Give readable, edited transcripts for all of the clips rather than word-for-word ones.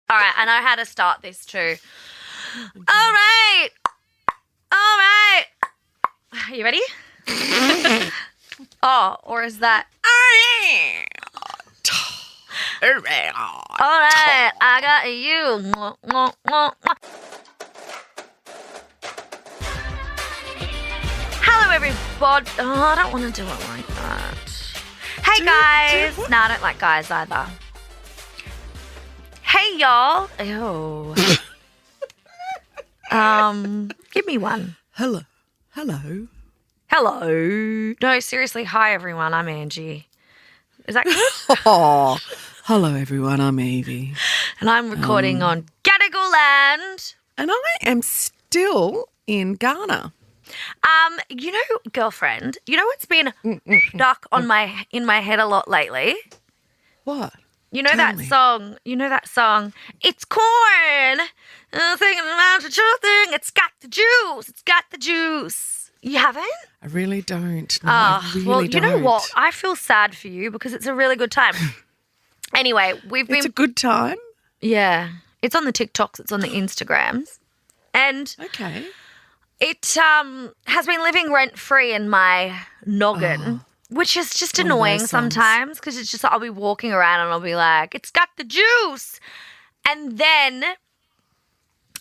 All right, I know how to start this too. All right. Are you ready? Or is that? All right, I got you. Hello, everybody. Oh, I don't want to do it like that. Hey, guys. No, I don't like guys either. Hey, y'all. Ew. Give me one. Hello. No, seriously. Hi, everyone. I'm Angie. Is that good? Oh, hello, everyone. I'm Yvie. And I'm recording on Gadigal land. And I am still in Kaurna. Girlfriend, you know what's been stuck in my head a lot lately? What? You know Tell that me. song? It's corn. Thinking about the true thing. It's got the juice. You haven't? I really don't. No, I really well, don't. you know what? I feel sad for you because it's a really good time. Anyway, It's a good time. Yeah. It's on the TikToks. It's on the Instagrams. And Okay. it has been living rent-free in my noggin, which is just One of those annoying songs. sometimes because it's just I'll be walking around and I'll be like, it's got the juice. And then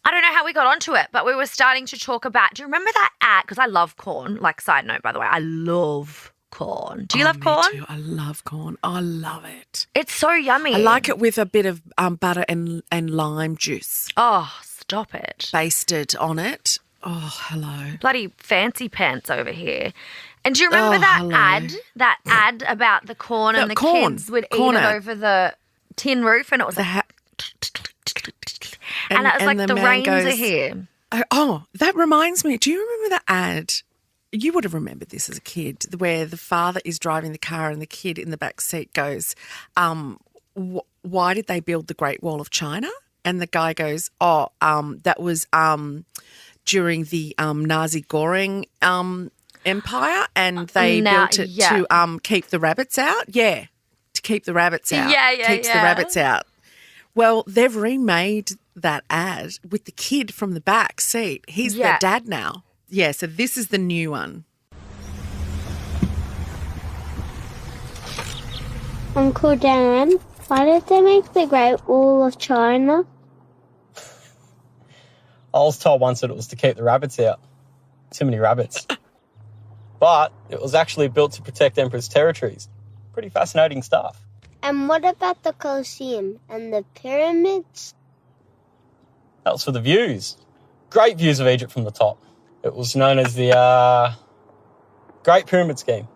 I don't know how we got onto it, but we were starting to talk about, do you remember that ad? Because I love corn. Like, side note, by the way, I love corn. Do you love corn? Me too. I love corn. I love it. It's so yummy. I like it with a bit of butter and lime juice Oh, stop it. basted on it. Oh, hello. Bloody fancy pants over here. And do you remember hello. that ad about the corn and the corn. kids would Corn eat it ad. over the tin roof and it was like, and it was like the the man rains are goes, here. Oh, that reminds me. Do you remember the ad? You would have remembered this as a kid, where the father is driving the car and the kid in the back seat goes, why did they build the Great Wall of China? And the guy goes, that was during the Nazi Goring empire, and they built it to keep the rabbits out. Yeah, to keep the rabbits out. Keeps the rabbits out. Well, they've remade that ad with the kid from the back seat. He's the dad now. Yeah, so this is the new one. Uncle Dan, why did they make the Great Wall of China? I was told once that it was to keep the rabbits out. Too many rabbits. But it was actually built to protect Emperor's territories. Pretty fascinating stuff. And what about the Colosseum and the pyramids? That was for the views. Great views of Egypt from the top. It was known as the Great Pyramid Scheme.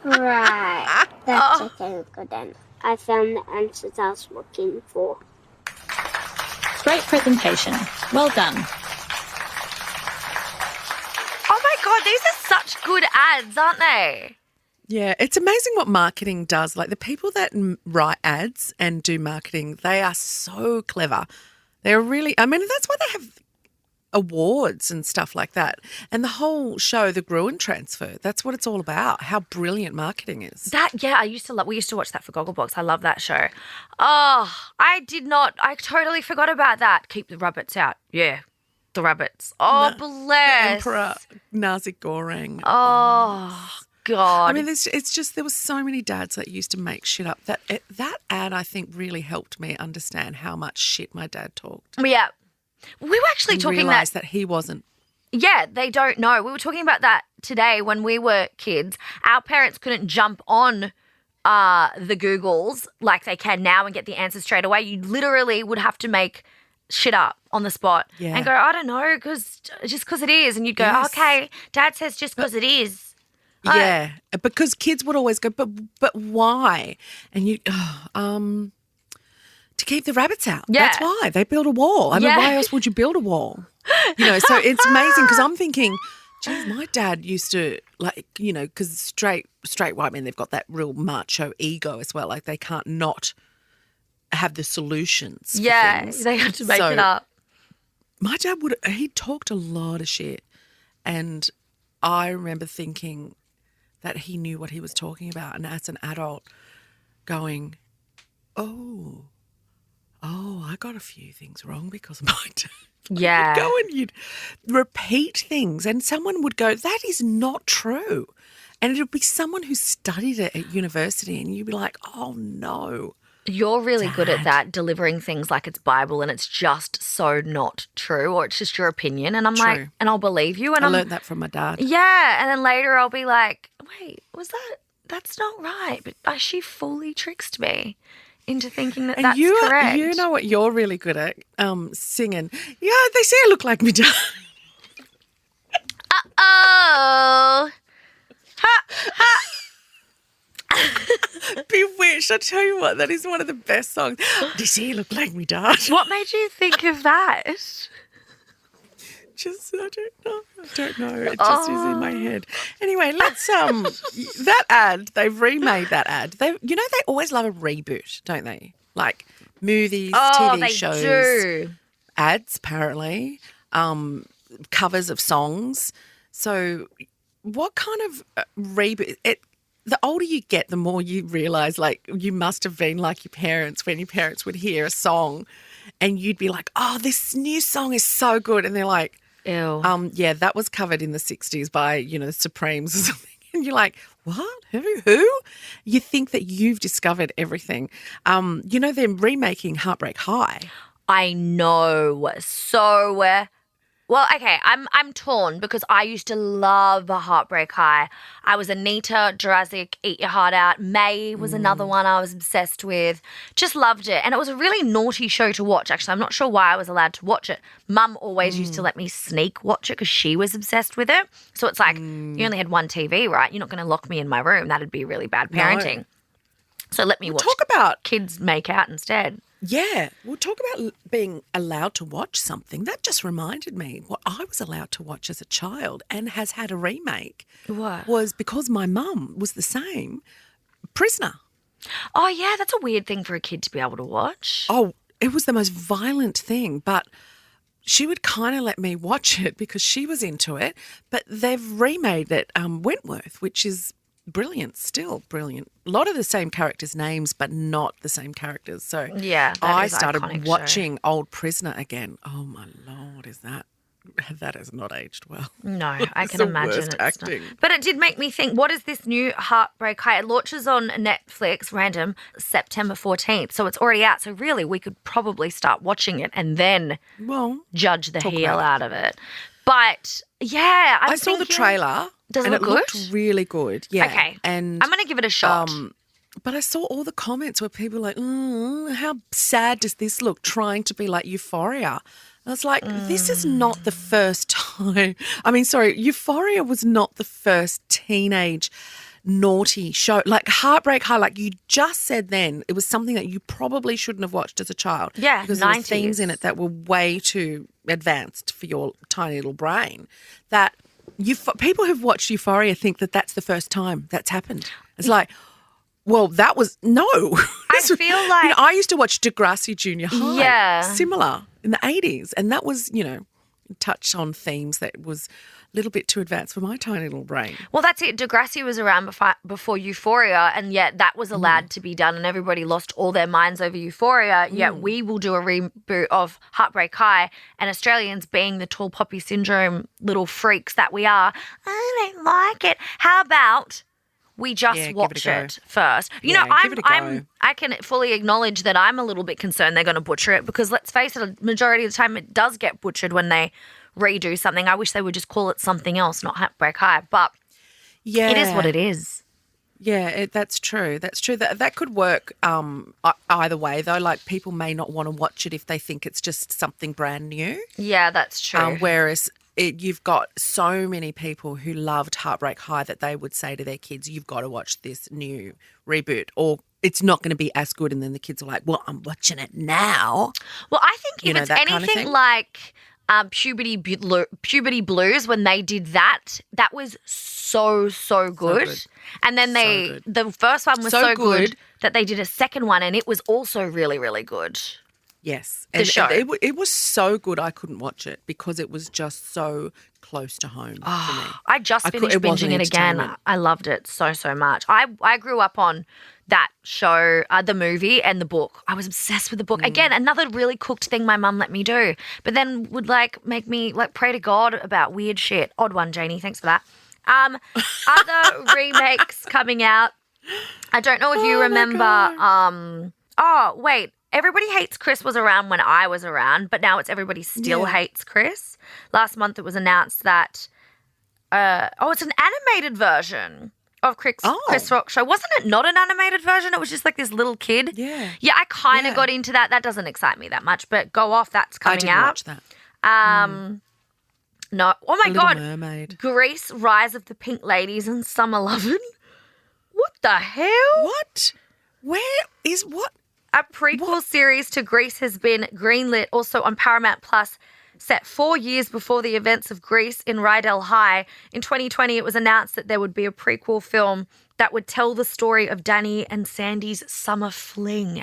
Right. That's okay, Uncle Dan. I found the answers I was looking for. Great presentation. Well done. Oh my God, these are such good ads, aren't they? Yeah, it's amazing what marketing does. Like the people that write ads and do marketing, they are so clever. They're really, that's why they have awards and stuff like that. And the whole show, The Gruen Transfer, that's what it's all about, how brilliant marketing is. We used to watch that for Gogglebox. I love that show. Oh, I totally forgot about that. Keep the rabbits out. Yeah, the rabbits. Oh, bless. Emperor Nazi Goring. Oh, God. It's just there were so many dads that used to make shit up. That ad, I think, really helped me understand how much shit my dad talked. Yeah. We were actually talking realised that he wasn't. Yeah, they don't know. We were talking about that today when we were kids. Our parents couldn't jump on the Googles like they can now and get the answers straight away. You literally would have to make shit up on the spot and go, I don't know, just because it is. And you'd go, okay, Dad says just because it is. Yeah, because kids would always go, but why? And you, to keep the rabbits out. Yeah. That's why they built a wall. Why else would you build a wall? So it's amazing because I'm thinking, geez, my dad used to because straight white men, they've got that real macho ego as well. Like they can't not have the solutions. For things. They have to make it up. My dad he talked a lot of shit, and I remember thinking that he knew what he was talking about, and as an adult going, oh, got a few things wrong because of my turn. Yeah. You'd go and you'd repeat things and someone would go, that is not true. And it would be someone who studied it at university and you'd be like, oh, no. You're really good at Dad. that, delivering things like it's Bible and it's just so not true, or it's just your opinion. And I'm like, True. and I'll believe you. And I I'm learned that from my dad. Yeah, and then later I'll be like, wait, that's not right. But she fully tricked me into thinking that And that's correct. you know what you're really good at? Singing. Yeah, they say I look like me dad. Oh. Ha, ha. Bewitched. I tell you what, that is one of the best songs. They say you look like me dad. What made you think of that? Just I don't know. It just is in my head. Anyway, let's that ad, they've remade that ad. They always love a reboot, don't they? Like movies, TV they shows, do. ads apparently, covers of songs. So what kind of reboot the older you get, the more you realise, like, you must have been like your parents when your parents would hear a song and you'd be like, oh, this new song is so good. And they're like, Ew. yeah, that was covered in the 60s by, the Supremes or something. And you're like, what? Who? You think that you've discovered everything. They're remaking Heartbreak High. I know. So, well, okay, I'm torn because I used to love Heartbreak High. I was Anita, Jurassic, Eat Your Heart Out. May was another one I was obsessed with. Just loved it. And it was a really naughty show to watch, actually. I'm not sure why I was allowed to watch it. Mum always used to let me sneak watch it because she was obsessed with it. So it's like, you only had one TV, right? You're not going to lock me in my room. That'd be really bad parenting. No. So let me watch Talk about kids make out instead. Yeah, we'll talk about being allowed to watch something. That just reminded me what I was allowed to watch as a child and has had a remake. What? Was because my mum was the same, Prisoner. Oh, yeah, that's a weird thing for a kid to be able to watch. Oh, it was the most violent thing, but she would kind of let me watch it because she was into it. But they've remade it Wentworth, which is brilliant, still brilliant. A lot of the same characters' names, but not the same characters. So Yeah, that I is started iconic show. watching old Prisoner again. Oh my Lord, that has not aged well. No, I It's can the imagine worst it's acting. not. But it did make me think, what is this new Heartbreak High? It launches on Netflix, random, September 14th. So it's already out. So really, we could probably start watching it and then Well, judge the talk heel about out of it. But yeah, I saw the trailer. Does it and look good? looked really good. Yeah. Okay. And I'm going to give it a shot. but I saw all the comments where people were like, how sad does this look, trying to be like Euphoria. I was like, this is not the first time. I mean, sorry, Euphoria was not the first teenage naughty show. Like Heartbreak High, like you just said then, it was something that you probably shouldn't have watched as a child. Yeah, because there were 90s. things in it that were way too advanced for your tiny little brain. That people who've watched Euphoria think that that's the first time that's happened. It's like, well, that was no. I feel like I used to watch Degrassi Junior High. Yeah. Similar in the 80s. And that was, touched on themes that was a little bit too advanced for my tiny little brain. Well, that's it. Degrassi was around before Euphoria, and yet that was allowed to be done, and everybody lost all their minds over Euphoria. Yet we will do a reboot of Heartbreak High, and Australians, being the tall poppy syndrome little freaks that we are, I don't like it. How about we just watch it first? You know, give it a go. I can fully acknowledge that I'm a little bit concerned they're going to butcher it, because let's face it, a majority of the time it does get butchered when they redo something. I wish they would just call it something else, not Heartbreak High, but it is what it is. Yeah, that's true. That's true. That could work either way, though. Like, people may not want to watch it if they think it's just something brand new. Yeah, that's true. Whereas you've got so many people who loved Heartbreak High that they would say to their kids, you've got to watch this new reboot, or it's not going to be as good. And then the kids are like, well, I'm watching it now. Well, I think if it's that kind of anything thing. like Puberty Blues, when they did that was so good. good. And then the first one was So so good. good that they did a second one, and it was also really, really good. Yes. The show. It was so good I couldn't watch it because it was just so close to home for me. I just finished binging it again. I loved it so, so much. I grew up on that show, the movie and the book. I was obsessed with the book. Again, another really cooked thing my mum let me do, but then would like make me like pray to God about weird shit. Odd one, Janie. Thanks for that. Other remakes coming out. I don't know if you remember. Wait. Everybody Hates Chris was around when I was around, but now it's Everybody Still Hates Chris. Last month it was announced that, it's an animated version of Chris Rock Show. Wasn't it not an animated version? It was just like this little kid. Yeah. Yeah, I kind of got into that. That doesn't excite me that much, but go off. That's coming out. I didn't watch that. No. Oh, my God. Little Mermaid. Grease, Rise of the Pink Ladies and Summer Lovin'. What the hell? What? Where is what? A prequel series to Grease has been greenlit also on Paramount Plus, set 4 years before the events of Grease in Rydell High. In 2020, it was announced that there would be a prequel film that would tell the story of Danny and Sandy's summer fling.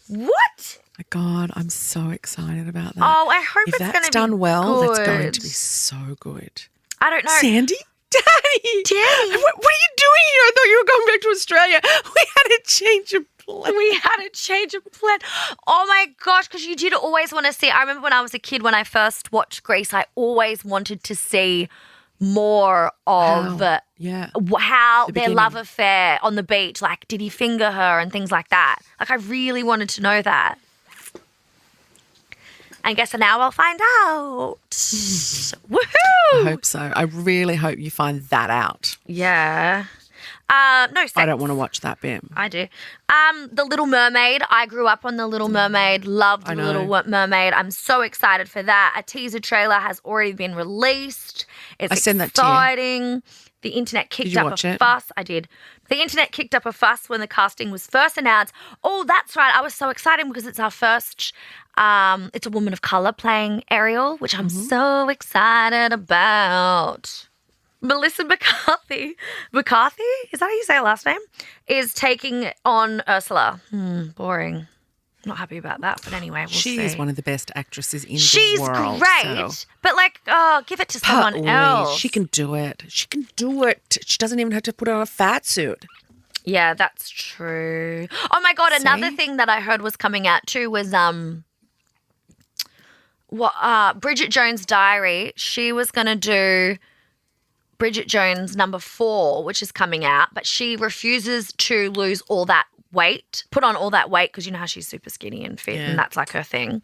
What? My God, I'm so excited about that. Oh, I hope if it's going to be that's done well, good. that's going to be so good. I don't know. Sandy? Daddy! Daddy! What are you doing here? I thought you were going back to Australia. We had a change of plan. We had a change of plan. Oh, my gosh, because you did always want to see. I remember when I was a kid, when I first watched Grease, I always wanted to see more of how their love affair on the beach, like did he finger her and things like that. Like I really wanted to know that. I guess now I'll find out. Woohoo! I hope so. I really hope you find that out. Yeah. No, thanks. I don't want to watch that bit. I do. The Little Mermaid. I grew up on The Little Mermaid. Loved The Little Mermaid. I'm so excited for that. A teaser trailer has already been released. It's exciting. The internet kicked up a fuss. I did. The internet kicked up a fuss when the casting was first announced. Oh, that's right. I was so excited because it's our first. It's a woman of color playing Ariel, which I'm so excited about. Melissa McCarthy, is that how you say her last name? Is taking on Ursula. Boring. Not happy about that, but anyway, we'll see. She is one of the best actresses in the world. She's great, but give it to someone else. She can do it. She can do it. She doesn't even have to put on a fat suit. Yeah, that's true. Oh my God, another thing that I heard was coming out too was Bridget Jones' Diary. She was going to do Bridget Jones #4, which is coming out, but she refuses to lose all that weight, put on all that weight, because you know how she's super skinny and fit and that's like her thing.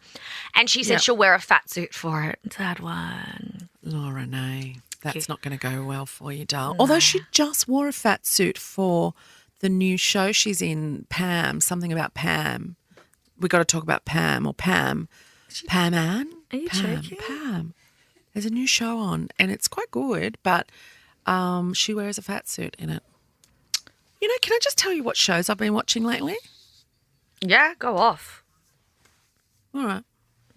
And she said she'll wear a fat suit for it. Sad one. Laura, no, that's not going to go well for you, darling. No. Although she just wore a fat suit for the new show she's in, Pam, something about Pam. We got to talk about Pam or Pam. Pam Ann? Are you joking? Pam. There's a new show on and it's quite good, but she wears a fat suit in it. You know, can I just tell you what shows I've been watching lately? Yeah, go off. All right.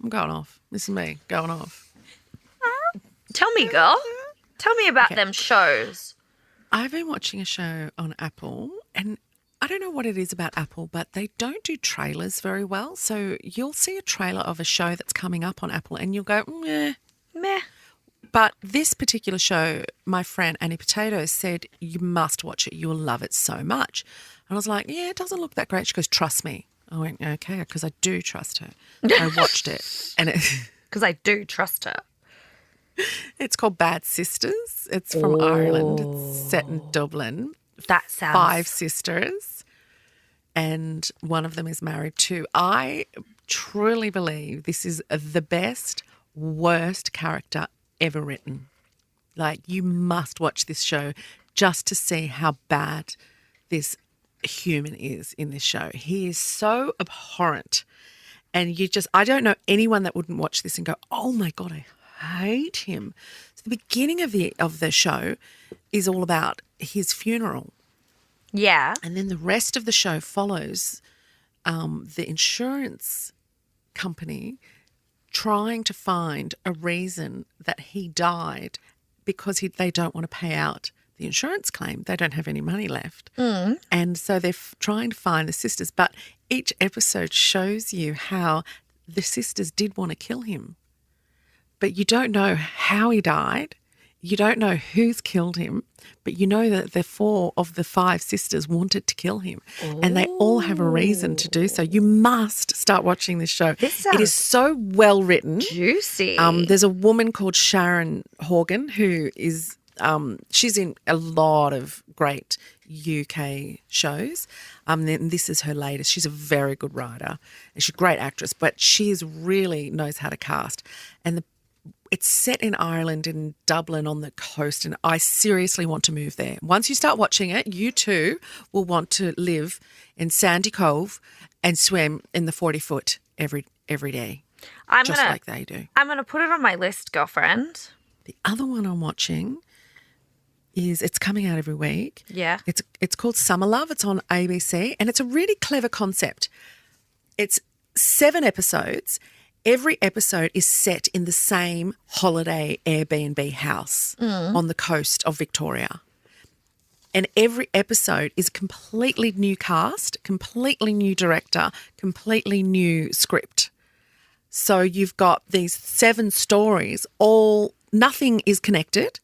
I'm going off. This is me going off. Tell me, girl. Tell me about them shows. I've been watching a show on Apple and I don't know what it is about Apple, but they don't do trailers very well. So you'll see a trailer of a show that's coming up on Apple and you'll go, meh. But this particular show, my friend Annie Potatoes said, you must watch it. You'll love it so much. And I was like, yeah, it doesn't look that great. She goes, trust me. I went, okay, because I do trust her. I watched it. And because I do trust her. It's called Bad Sisters. It's from Ireland. It's set in Dublin. That sounds... 5 sisters. And one of them is married too. I truly believe this is the best, worst character ever written. Like, you must watch this show just to see how bad this human is in this show. He is so abhorrent. And I don't know anyone that wouldn't watch this and go, oh my God, I hate him. So the beginning of the show is all about his funeral. Yeah. And then the rest of the show follows the insurance company trying to find a reason that he died because they don't want to pay out the insurance claim. They don't have any money left. And so they're trying to find the sisters. But each episode shows you how the sisters did want to kill him. But you don't know how he died. You don't know who's killed him, but you know that the 4 of the 5 sisters wanted to kill him, and they all have a reason to do so. You must start watching this show. It is so well written. Juicy. There's a woman called Sharon Horgan who is she's in a lot of great UK shows. And this is her latest. She's a very good writer and she's a great actress, but she really knows how to cast. And it's set in Ireland, in Dublin on the coast, and I seriously want to move there. Once you start watching it, you too will want to live in Sandy Cove and swim in the 40-foot every day, like they do. I'm going to put it on my list, girlfriend. The other one I'm watching it's coming out every week. Yeah. It's called Summer Love. It's on ABC, and it's a really clever concept. It's 7 episodes. Every episode is set in the same holiday Airbnb house on the coast of Victoria. And every episode is a completely new cast, completely new director, completely new script. So you've got these 7 stories, nothing is connected.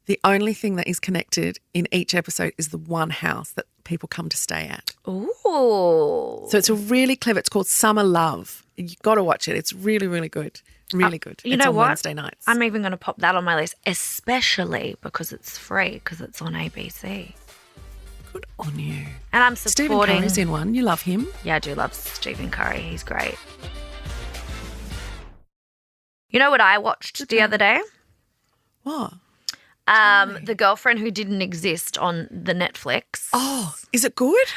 The only thing that is connected in each episode is the one house that people come to stay at. Ooh. So it's a really clever, it's called Summer Love. You've got to watch it. It's really, really good. Really good. You it's know on what? Wednesday nights. I'm even going to pop that on my list, especially because it's free, because it's on ABC. Good on you. And I'm Stephen supporting. Curry's in one. You love him. Yeah, I do love Stephen Curry. He's great. You know what I watched the other day? What? The Girlfriend Who Didn't Exist on the Netflix. Oh, is it good?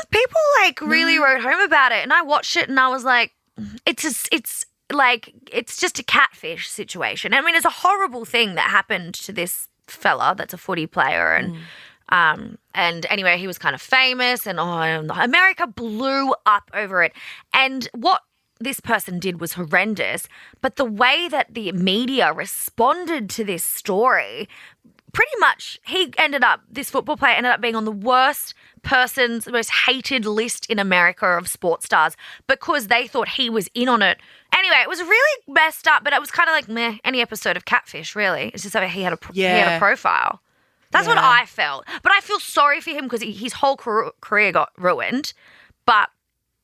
People really wrote home about it, and I watched it and I was like, it's just a catfish situation. I mean, it's a horrible thing that happened to this fella that's a footy player, and anyway, he was kind of famous, and America blew up over it. And what this person did was horrendous, but the way that the media responded to this story, pretty much this football player ended up being on the most hated list in America of sports stars because they thought he was in on it. Anyway, it was really messed up, but it was kind of like meh, any episode of Catfish, really. It's just that he had a profile. That's what I felt. But I feel sorry for him because his whole career got ruined. But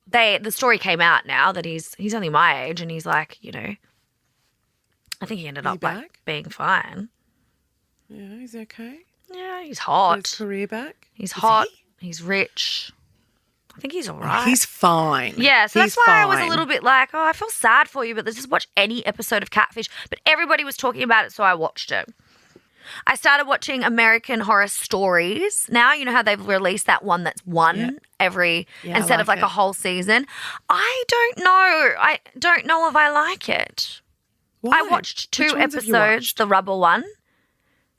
the story came out now that he's only my age, and he's like, I think he ended up being fine. Yeah, he's okay. Yeah, he's hot. His career back. He's hot. He's rich. I think he's all right. He's fine. Yeah, so He's that's why I was a fine. little bit like, I feel sad for you, but let's just watch any episode of Catfish. But everybody was talking about it, so I watched it. I started watching American Horror Stories now. You know how they've released that one that's instead of like a whole season. I don't know if I like it. Why? I watched 2 Which ones have you episodes, watched? the rubber one.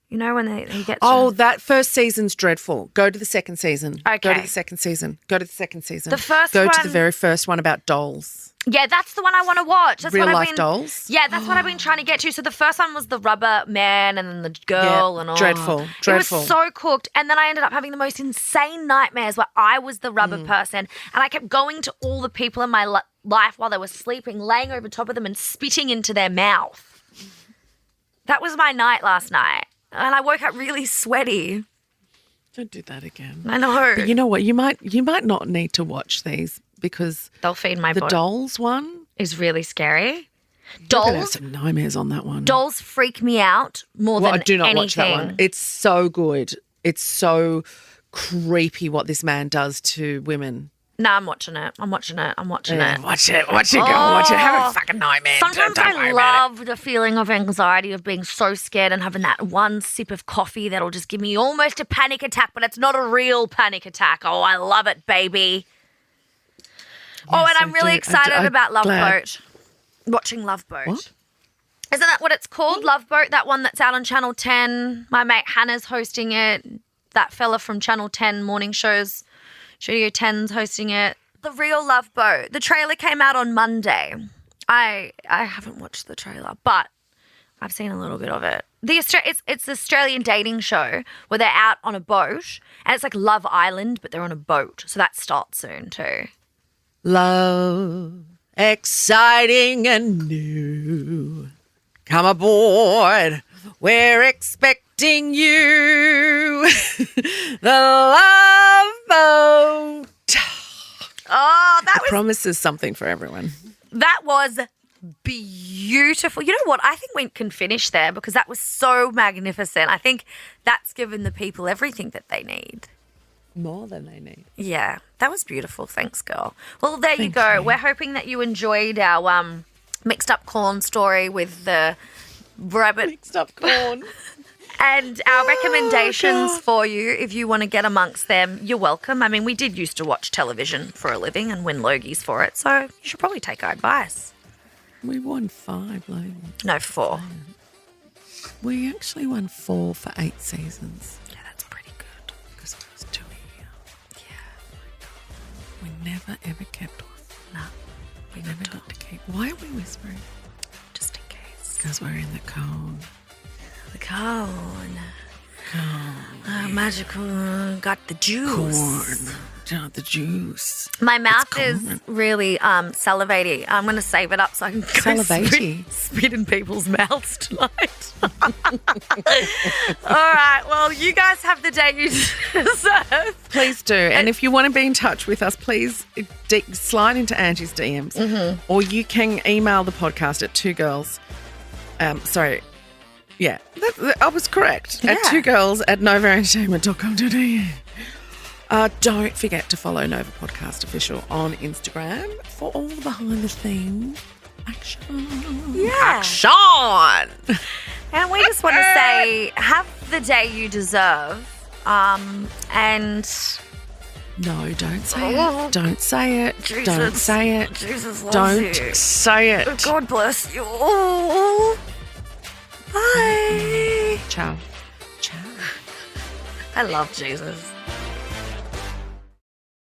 You know, when he gets... Oh, that first season's dreadful. Go to the second season. Okay. Go to the second season. Go to the second season. The first Go one... to the very first one about dolls. Yeah, that's the one I want to watch. That's Real what life dolls? Yeah, that's what I've been trying to get to. So the first one was the rubber man and then the girl Yeah, and all. dreadful. It was so cooked. And then I ended up having the most insane nightmares where I was the rubber person and I kept going to all the people in my life while they were sleeping, laying over top of them and spitting into their mouth. That was my night last night. And I woke up really sweaty. Don't do that again. I know. But you know what? You might not need to watch these because They'll feed my the body. dolls one Is really scary. You're gonna have Dolls some nightmares on that one. Dolls freak me out more Well, than I do not anything. watch that one. It's so good. It's so creepy what this man does to women. No, I'm watching it. I'm watching it. Watch it, girl. Watch it. Have a fucking nightmare. Sometimes Don't worry I about love the feeling of anxiety of being so scared and having that one sip of coffee that'll just give me almost a panic attack, but it's not a real panic attack. Oh, I love it, baby. And I'm really excited about Love Boat. Watching Love Boat. What? Isn't that what it's called? Love Boat, that one that's out on Channel 10. My mate Hannah's hosting it. That fella from Channel 10 morning shows, Studio 10's hosting it. The Real Love Boat. The trailer came out on Monday. I haven't watched the trailer, but I've seen a little bit of it. it's the Australian dating show where they're out on a boat and it's like Love Island, but they're on a boat. So that starts soon too. Love, exciting and new. Come aboard. We're expecting you. The Love Boat. Oh, that Promises something for everyone. That was beautiful. You know what? I think we can finish there because that was so magnificent. I think that's given the people everything that they need. More than they need. Yeah, that was beautiful. Thanks, girl. Well, there you Thank go. you. We're hoping that you enjoyed our mixed up corn story with the rabbit Mixed up corn. and our recommendations for you. If you want to get amongst them, you're welcome. I mean, we did used to watch television for a living and win Logies for it, so you should probably take our advice. We won 5, Logan. No, 4. We actually won 4 for 8 seasons. Yeah, that's pretty good. Because I was doing it. We never ever kept one. No, We never got to keep. Why are we whispering? just in case. Because we're in the cold. The cone. Magical. Got the juice. Corn. The juice. My mouth is corn. really salivating. I'm going to save it up so I can go Salivating? spit in people's mouths tonight. All right. Well, you guys have the day you deserve. Please do. And if you want to be in touch with us, please slide into Angie's DMs. Mm-hmm. Or you can email the podcast at 2girls. Sorry. Yeah, I was correct. Yeah. At 2girls@novaentertainment.com.au. Don't forget to follow Nova Podcast Official on Instagram for all the behind the scenes action. Yeah. Action! And we just want to say, have the day you deserve. And No, don't say it. Don't say it. Jesus. Don't say it. Jesus loves Don't you. say it. God bless you all. Bye. Ciao. Ciao. I love Jesus.